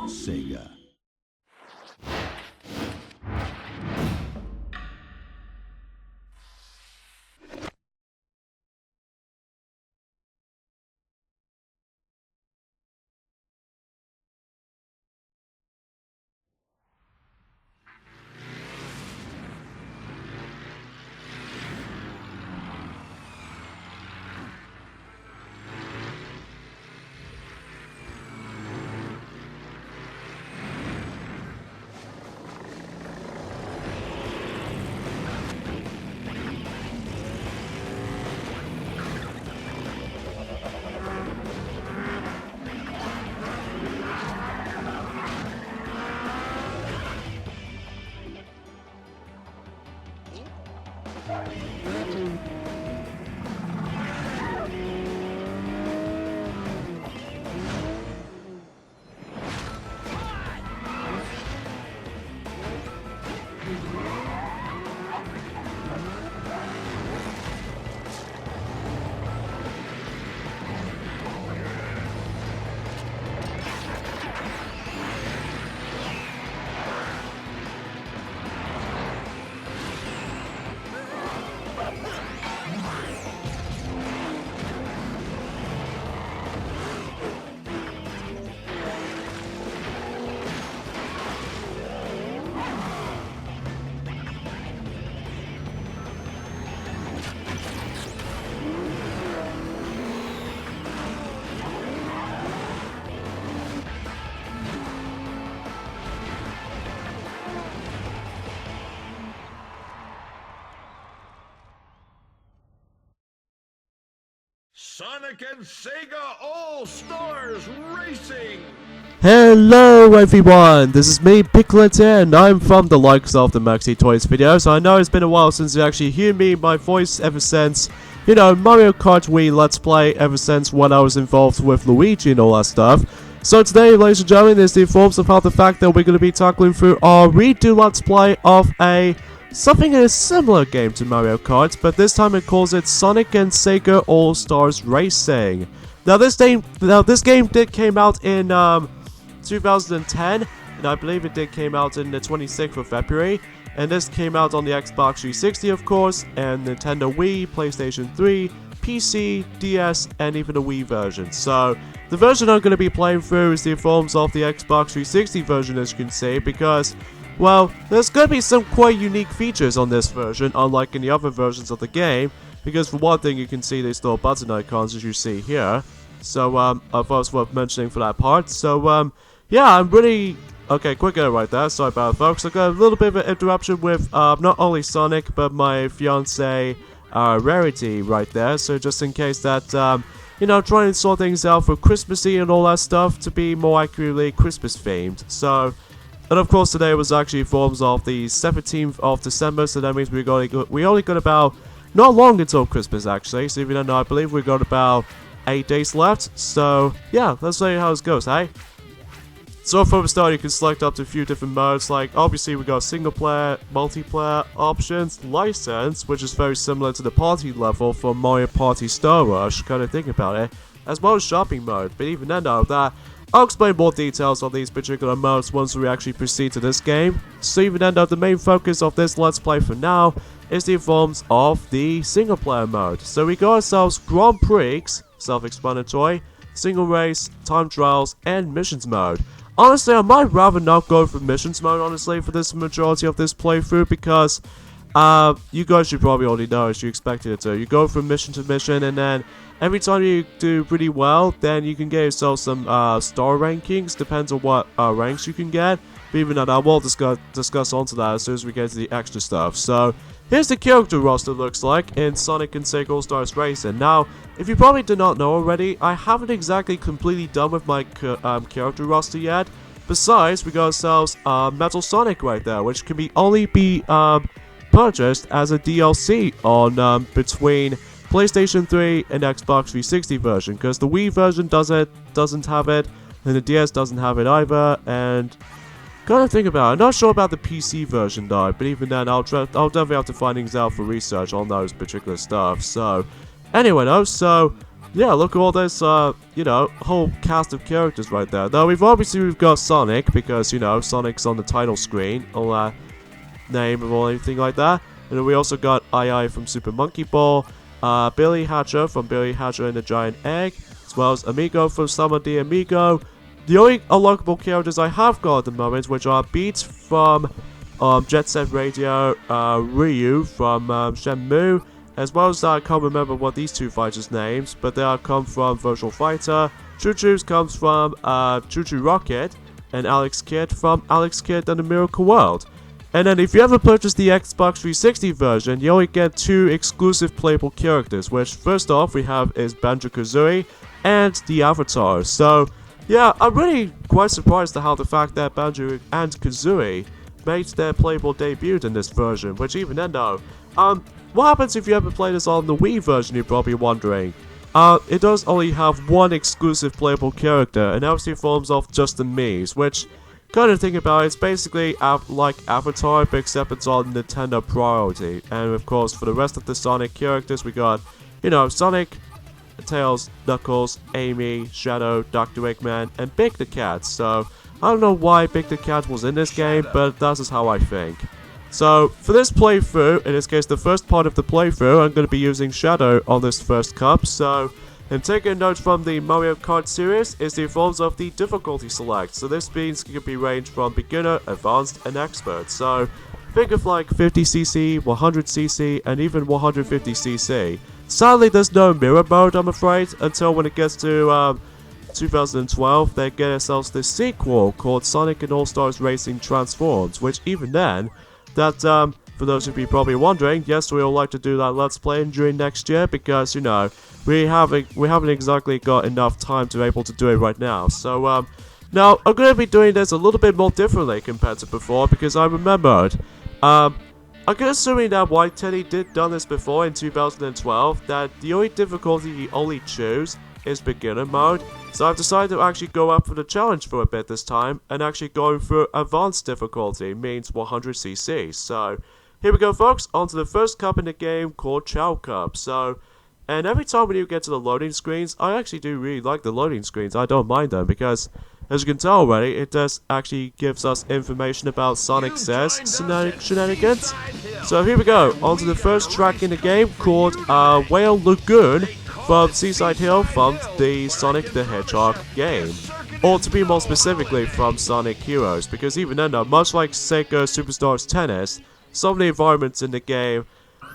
SEGA. Sonic and SEGA All-Stars Racing! Hello everyone, this is me, Piglet here, and I'm from the likes of the Maxi Toys videos. I know it's been a while since you actually hear me, my voice ever since, you know, Mario Kart Wii Let's Play, ever since when I was involved with Luigi and all that stuff. So today, ladies and gentlemen, is the informs about the fact that we're going to be tackling through our redo Let's Play of something in a similar game to Mario Kart, but this time it calls it Sonic and SEGA All-Stars Racing. Now this game did came out in 2010, and I believe it did came out in the 26th of February, and this came out on the Xbox 360 of course, and Nintendo Wii, PlayStation 3, PC, DS, and even the Wii version. So the version I'm going to be playing through is the forms of the Xbox 360 version, as you can see, because, well, there's going to be some quite unique features on this version, unlike in the other versions of the game, because for one thing, you can see these little button icons as you see here. So, I thought it's worth mentioning for that part. So, yeah, I'm really... Okay, quick edit right there, sorry about it, folks. I got a little bit of an interruption with, not only Sonic, but my fiancé, Rarity right there, so just in case that, you know, trying to sort things out for Christmassy and all that stuff to be more accurately Christmas themed. So... And of course today was actually forms of the 17th of December, so that means we only got about, not long until Christmas actually, so if you don't know, I believe we got about 8 days left, so yeah, let's see how it goes, hey? So for the start you can select up to a few different modes, like obviously we got single player, multiplayer, options, license, which is very similar to the party level for Mario Party Star Rush, kind of think about it, as well as shopping mode, but even then though, that I'll explain more details on these particular modes once we actually proceed to this game. So even then though, the main focus of this Let's Play for now is the forms of the single player mode. So we got ourselves Grand Prix, self-explanatory, single race, time trials, and missions mode. Honestly, I might rather not go for missions mode, honestly, for this majority of this playthrough, because you guys should probably already know as you expected it to. You go from mission to mission, and then every time you do pretty well, then you can get yourself some star rankings, depends on what ranks you can get. But even that, I will discuss onto that as soon as we get to the extra stuff. So, here's the character roster looks like in Sonic and SEGA All-Stars Racing. Now, if you probably did not know already, I haven't exactly completely done with my character roster yet. Besides, we got ourselves Metal Sonic right there, which can only be purchased as a DLC on between PlayStation 3 and Xbox 360 version, because the Wii version doesn't have it, and the DS doesn't have it either, and gotta think about it. I'm not sure about the PC version though, but even then I'll definitely have to find things out for research on those particular stuff. So anyway though, so yeah, look at all this, you know, whole cast of characters right there. Now, we've got Sonic, because, you know, Sonic's on the title screen, all that name or anything like that. And then we also got II from Super Monkey Ball, Billy Hatcher from Billy Hatcher and the Giant Egg, as well as Amigo from Samba the Amigo. The only unlockable characters I have got at the moment, which are Beats from Jet Set Radio, Ryu from Shenmue, as well as I can't remember what these two fighters' names, but they come from Virtual Fighter. Choo Choo's comes from Choo Choo Rocket, and Alex Kidd from Alex Kidd and the Miracle World. And then if you ever purchase the Xbox 360 version, you only get 2 exclusive playable characters, which first off we have is Banjo-Kazooie and the Avatar. So yeah, I'm really quite surprised at how the fact that Banjo and Kazooie made their playable debut in this version, which even then though, what happens if you ever play this on the Wii version, you're probably wondering. It does only have 1 exclusive playable character, and obviously forms of just the Mii's, which, kind of think about it, it's basically like Avatar, but except it's on Nintendo priority. And of course, for the rest of the Sonic characters, we got, you know, Sonic, Tails, Knuckles, Amy, Shadow, Dr. Eggman, and Big the Cat. So, I don't know why Big the Cat was in this game, but that is how I think. So, for this playthrough, in this case the first part of the playthrough, I'm going to be using Shadow on this first cup, so, and taking a note from the Mario Kart series is the forms of the difficulty select, so this means it can be ranged from beginner, advanced, and expert, so think of like 50cc, 100cc, and even 150cc. Sadly there's no mirror mode, I'm afraid, until when it gets to 2012, they get themselves this sequel called Sonic and All-Stars Racing Transformed, which even then, that, for those of you probably wondering, yes, we would like to do that Let's Play during next year, because, you know, we haven't exactly got enough time to be able to do it right now. So, now, I'm going to be doing this a little bit more differently compared to before, because I remembered, I'm assuming that White Teddy did done this before in 2012, that the only difficulty you only choose is beginner mode, so I've decided to actually go up for the challenge for a bit this time, and actually going for advanced difficulty, means 100cc, so here we go folks, on to the first cup in the game called Chao Cup. So, and every time when you get to the loading screens, I actually do really like the loading screens, I don't mind them, because as you can tell already, it does actually gives us information about Sonic Says shenanigans. So here we go, on to the first track in the game called Whale Lagoon, from Seaside Hill from the Sonic the Hedgehog game. Or to be more specifically from Sonic Heroes, because even then though, much like SEGA Superstars Tennis, some of the environments in the game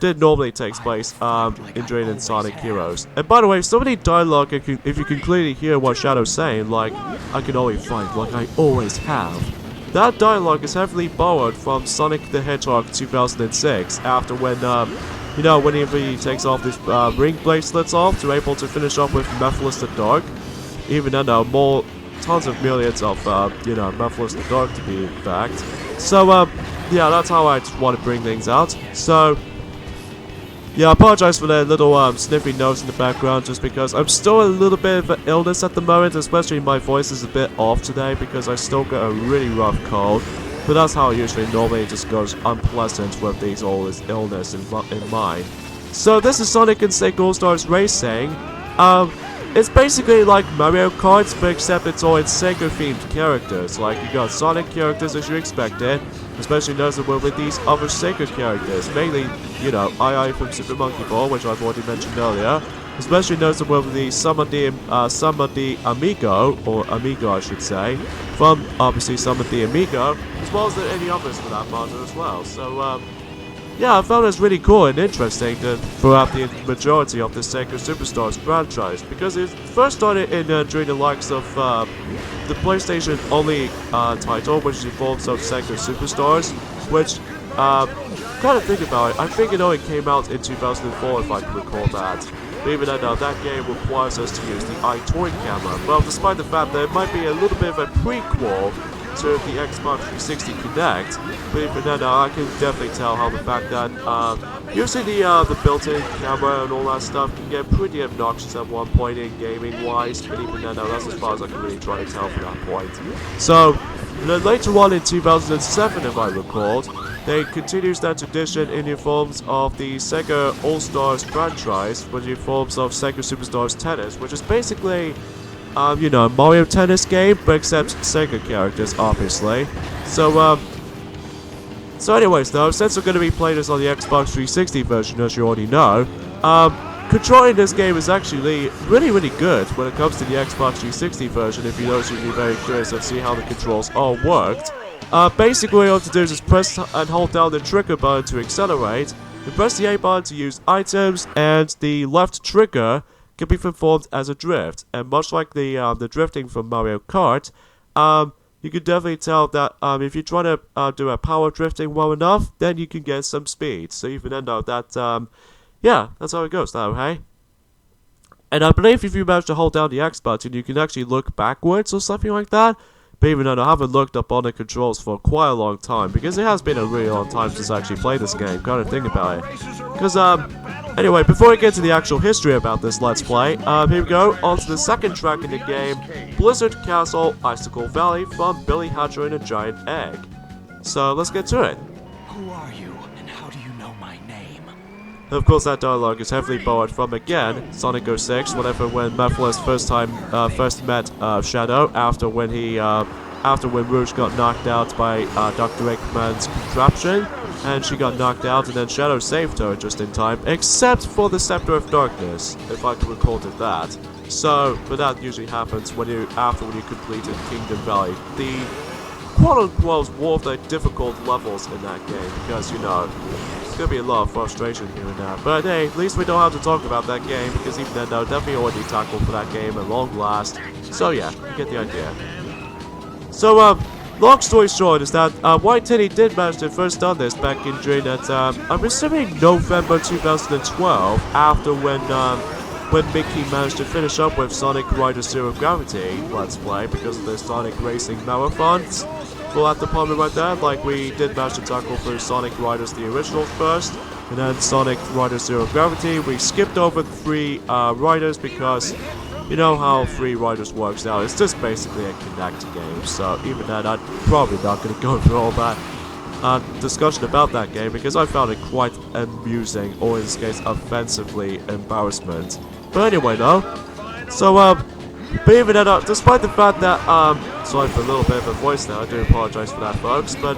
did normally take place in Sonic Heroes. And by the way, some of the dialogue, if you can clearly hear what Shadow's saying, like, I can only fight like I always have. That dialogue is heavily borrowed from Sonic the Hedgehog 2006, after when, you know, whenever he takes off his ring bracelets off to able to finish off with Mephiles the Dark. Even then, more tons of millions of, you know, Mephiles the Dark to be in fact. So, yeah, that's how I just want to bring things out. So, yeah, I apologize for the little sniffy nose in the background, just because I'm still a little bit of an illness at the moment, especially my voice is a bit off today because I still got a really rough cold. But that's how it usually normally just goes unpleasant with these all this illness in mind. So this is Sonic and Sega All-Stars Racing. It's basically like Mario Kart, but except it's all in Sega-themed characters. Like, you got Sonic characters as you expected, especially noticeable with these other Sega characters. Mainly, you know, II from Super Monkey Ball, which I've already mentioned earlier. Especially noticeable with the Samba the Amigo, or Amigo I should say, from obviously Samba the Amigo, as well as any others for that matter as well. So, yeah, I found this really cool and interesting throughout the majority of the Sega Superstars franchise, because it first started in during the likes of the PlayStation only title, which is in forms of Sega Superstars, which, kind of think about it, I think it only came out in 2004 if I can recall that. But even then, that game requires us to use the iToy camera. Well, despite the fact that it might be a little bit of a prequel to the Xbox 360 Kinect, but even then, I can definitely tell how the fact that using the built-in camera and all that stuff can get pretty obnoxious at one point in gaming-wise, but even then, that's as far as I can really try to tell from that point. So, then later on in 2007, if I recall, they continues that tradition in the forms of the SEGA All-Stars franchise, with the forms of SEGA Superstars Tennis, which is basically, you know, Mario Tennis game, but except SEGA characters, obviously. So anyways though, since we're going to be playing this on the Xbox 360 version, as you already know, controlling this game is actually really good when it comes to the Xbox 360 version, if you notice you'd be very curious and see how the controls all worked. Basically what you have to do is just press and hold down the trigger button to accelerate, and press the A button to use items, and the left trigger can be performed as a drift. And much like the drifting from Mario Kart, you can definitely tell that if you're trying to do a power drifting well enough, then you can get some speed. So you can end up that, yeah, that's how it goes now, hey? And I believe if you manage to hold down the X button, you can actually look backwards or something like that. But even though I haven't looked up on the controls for quite a long time, because it has been a really long time since I actually played this game, kind of think about it. Because, anyway, before we get to the actual history about this Let's Play, here we go, on to the second track in the game, Blizzard Castle, Icicle Valley, from Billy Hatcher and a Giant Egg. So, let's get to it. Who are you, and how do you know my name? Of course, that dialogue is heavily borrowed from, again, Sonic 06, whenever when Mephiles first met Shadow, after when Rouge got knocked out by Dr. Eggman's contraption, and she got knocked out, and then Shadow saved her just in time, except for the Scepter of Darkness, if I can recall to that. So, but that usually happens when you completed Kingdom Valley, the quote-unquote one of the difficult levels in that game, because, you know, there's gonna be a lot of frustration here and there. But hey, at least we don't have to talk about that game, because even then, definitely already tackled for that game at long last. So yeah, you get the idea. So, long story short is that White Titty did manage to first done this back in during that, I'm assuming November 2012, after when Mickey managed to finish up with Sonic Riders Zero Gravity Let's Play because of the Sonic Racing marathons. Well, at the moment right there, like we did manage to tackle through Sonic Riders the original first, and then Sonic Riders Zero Gravity. We skipped over 3 Riders because you know how 3 Riders works now. It's just basically a Kinect game, so even then I'm probably not going to go through all that discussion about that game because I found it quite amusing, or in this case offensively embarrassment. But anyway though, so but even then, despite the fact that sorry for a little bit of a voice now, I do apologize for that folks, but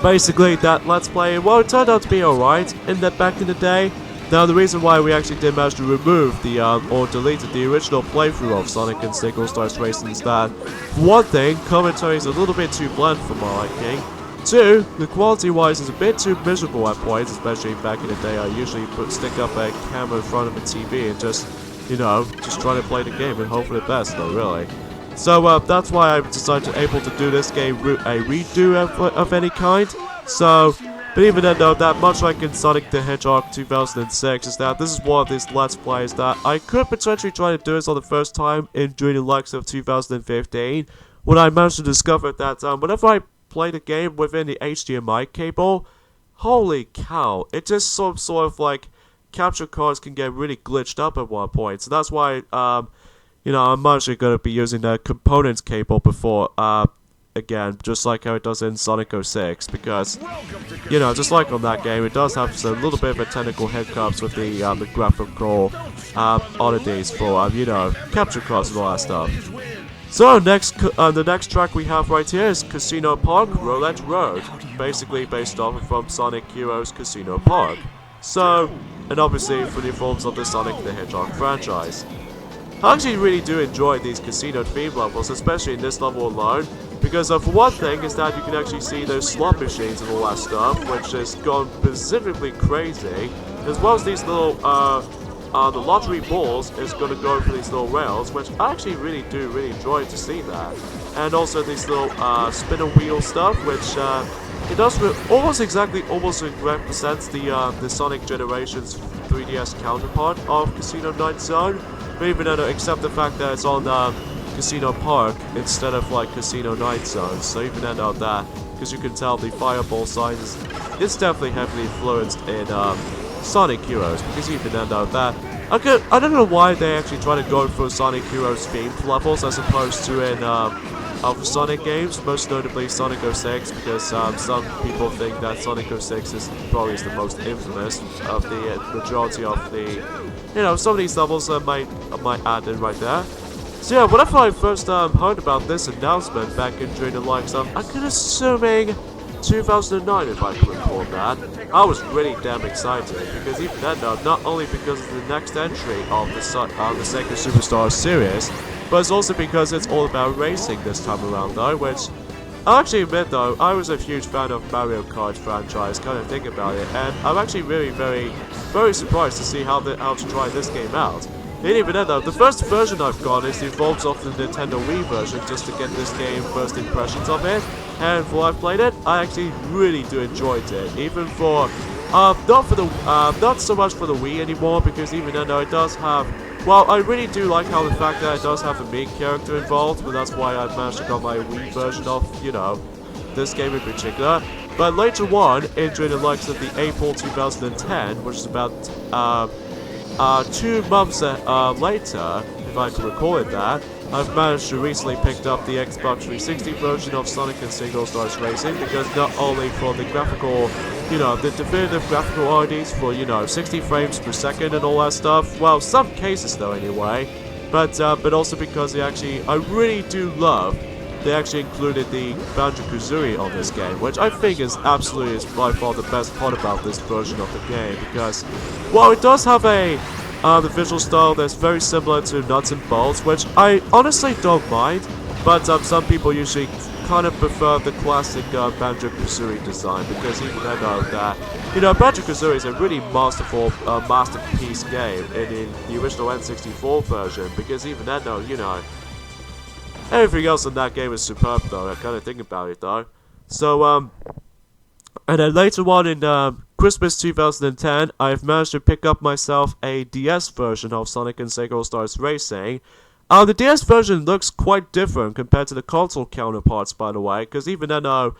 basically that Let's Play, well, it turned out to be alright in that back in the day. Now the reason why we actually did manage to remove the or deleted the original playthrough of Sonic and Sega All-Stars Racing is that, for one thing, commentary is a little bit too bland for my liking. 2, the quality wise is a bit too miserable at points, especially back in the day I usually stick up a camera in front of a TV and just, you know, just try to play the game and hope for the best though, really. So that's why I decided to able to do this game a redo of any kind. So, but even then though, that much like in Sonic the Hedgehog 2006 is that this is one of these Let's Plays that I could potentially try to do this on the first time during the likes of 2015, when I managed to discover that whenever I play the game within the HDMI cable, holy cow, it just sort of like capture cards can get really glitched up at one point. So that's why you know, I'm actually going to be using the components cable before again, just like how it does in Sonic 06, because, you know, just like on that game, it does have a little bit of a technical hiccups with the graphical oddities for, you know, capture cards and all that stuff. So, the next track we have right here is Casino Park, Roulette Road, basically based off from Sonic Heroes Casino Park. So, and obviously for the forms of the Sonic the Hedgehog franchise. I actually really do enjoy these casino theme levels, especially in this level alone, because for one thing is that you can actually see those slot machines and all that stuff, which has gone specifically crazy, as well as these little, the lottery balls is going to go for these little rails, which I actually really enjoy to see that. And also these little spinner wheel stuff, which it does almost represents the Sonic Generations 3DS counterpart of Casino Night Zone, but even except the fact that it's on Casino Park instead of like Casino Night Zone. So even then that, because you can tell the fireball sign it's definitely heavily influenced in Sonic Heroes, because even then that I don't know why they actually try to go for Sonic Heroes themed levels as opposed to in other Sonic games, most notably Sonic 06, because some people think that Sonic 06 is probably the most infamous of the majority of the, some of these levels I might add in right there. So yeah, whenever I first heard about this announcement back in during the likes of, I'm assuming 2009 if I can recall that, I was really damn excited, because even then though, not only because of the next entry of the SEGA Superstar series, but it's also because it's all about racing this time around though, which I'll actually admit though, I was a huge fan of Mario Kart franchise, kind of think about it, and I'm actually very surprised to see how to try this game out. And even then though, the first version I've got is the evolves of the Nintendo Wii version just to get this game first impressions of it, and for I've played it, I actually really do enjoyed it, even for, not so much for the Wii anymore, because even then though it does have, well, I really do like how the fact that it does have a main character involved, but that's why I managed to get my Wii version of, this game in particular. But later on, during the likes of the April 2010, which is about, 2 months later, if I can recall it that, I've managed to recently picked up the Xbox 360 version of Sonic and Single Stars Racing, because not only for the graphical, the definitive graphical IDs for, 60 frames per second and all that stuff, well, some cases though anyway, but also because I really do love, they actually included the Banjo-Kazooie on this game, which I think is by far the best part about this version of the game, because, well, it does have the visual style that's very similar to Nuts and Bolts, which I honestly don't mind, but some people usually kind of prefer the classic Banjo-Kazooie design, because even I know that, Banjo-Kazooie is a really masterful, masterpiece game in the original N64 version, because even then though, everything else in that game is superb though, I kind of think about it though. So, and then later on in Christmas 2010, I've managed to pick up myself a DS version of Sonic and Sega All-Stars Racing. The DS version looks quite different compared to the console counterparts, by the way, because even then, I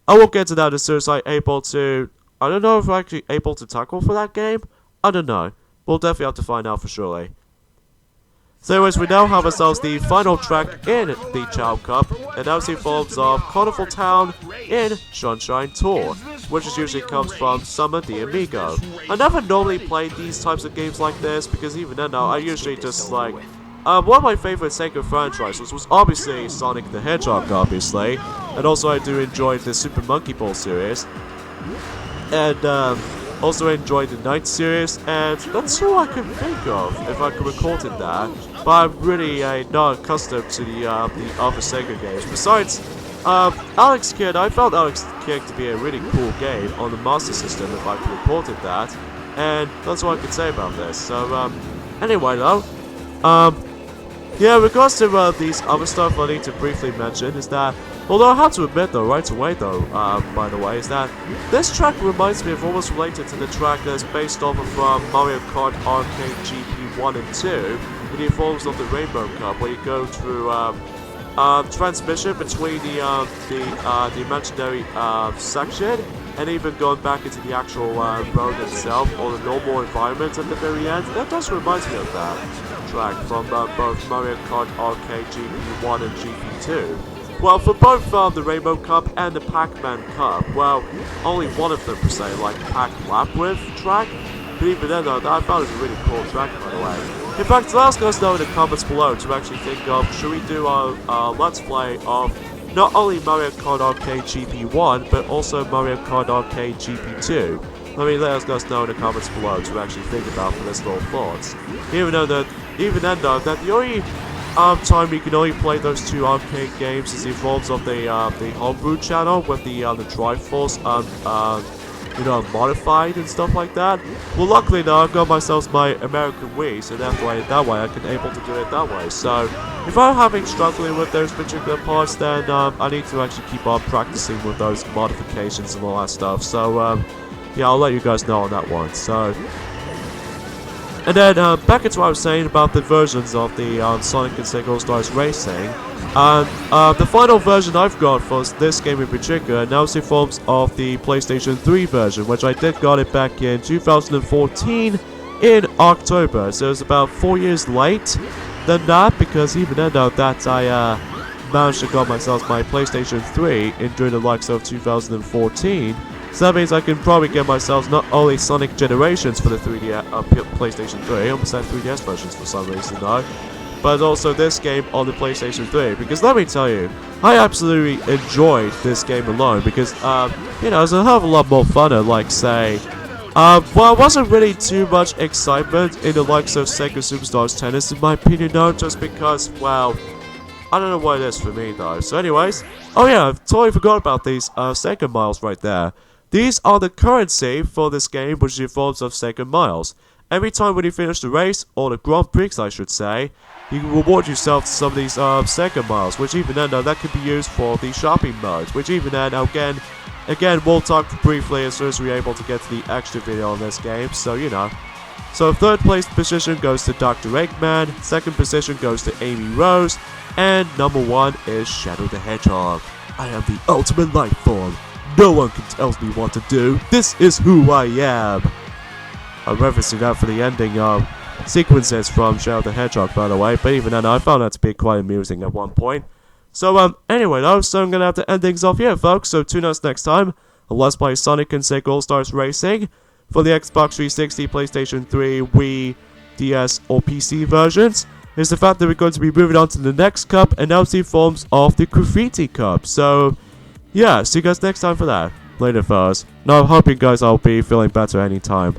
will get to that as soon as I'm able to, I don't know if I'm actually able to tackle for that game, I don't know, we'll definitely have to find out for surely. So anyways, we now have ourselves the final track in the Chao Cup, and that involves of Carnival Town in Sunshine Tour, which usually comes from Samba the Amigo. I never normally play these types of games like this, because even then I usually just like, one of my favorite Sega franchises was obviously Sonic the Hedgehog, obviously, and also I do enjoy the Super Monkey Ball series, and also enjoyed the Night series, and that's all I can think of, if I can recall it that. But I'm really not accustomed to the other Sega games. Besides, Alex Kidd, I found Alex Kidd to be a really cool game on the Master System, if I can recall it that, and that's all I can say about this. So, anyway though, yeah, in regards to these other stuff I need to briefly mention is that, although I have to admit though, right away though, by the way, is that this track reminds me of almost related to the track that's based off of Mario Kart Arcade GP 1 and 2, in the forms of the Rainbow Cup, where you go through transmission between the imaginary section, and even going back into the actual road itself, or the normal environment at the very end. That does remind me of that track from both Mario Kart Arcade GP1 and GP2. Well, for both the Rainbow Cup and the Pac-Man Cup, well, only one of them per se, like Pac-Lap with track, but even then though, I found it a really cool track, by the way. In fact, let us know in the comments below to actually think of, should we do a Let's Play of not only Mario Kart Arcade GP1, but also Mario Kart Arcade GP2. Let us know in the comments below to actually think about for this little thoughts. Even then though, that the only time you can only play those two arcade games is the evolves of the homebrew channel with the Triforce modified and stuff like that. Well, luckily though, I've got myself my American Wii, so that way I can able to do it that way. So if I'm struggling with those particular parts, then I need to actually keep on practicing with those modifications and all that stuff. So yeah, I'll let you guys know on that one. So, and then back into what I was saying about the versions of the Sonic and Sega All-Stars Racing. The final version I've got for this game in particular now is in forms of the PlayStation 3 version, which I did got it back in 2014 in October. So it's about 4 years late than that, because even then though that managed to got myself my PlayStation 3 in during the likes of 2014. So that means I can probably get myself not only Sonic Generations for the 3D PlayStation 3, I almost had 3DS versions for some reason though, but also this game on the PlayStation 3, because let me tell you, I absolutely enjoyed this game alone, because, you know, it's a hell of a lot more funner, like, say, well, it wasn't really too much excitement in the likes of Sega Superstars Tennis, in my opinion, though, just because, well, I don't know what it is for me, though. So anyways, oh yeah, I totally forgot about these, Sega Miles right there. These are the currency for this game, which is in forms of Sega Miles. Every time when you finish the race, or the Grand Prix I should say, you can reward yourself some of these Sega Miles, which even then, that could be used for the shopping modes, which even then, again, we'll talk briefly as soon as we're able to get to the extra video on this game, so you know. So third place position goes to Dr. Eggman, second position goes to Amy Rose, and number 1 is Shadow the Hedgehog. I am the ultimate life form. No one can tell me what to do. This is who I am. I'm referencing that for the ending sequences from Shadow the Hedgehog, by the way, but even then I found that to be quite amusing at one point. So anyway though, so I'm gonna have to end things off here folks, so tune us next time. Let's play Sonic and Sega All-Stars Racing for the Xbox 360, PlayStation 3, Wii, DS or PC versions. Is the fact that we're going to be moving on to the next cup, and now see forms of the Graffiti Cup. So yeah, see you guys next time for that. Later fellas. Now I'm hoping guys I'll be feeling better anytime.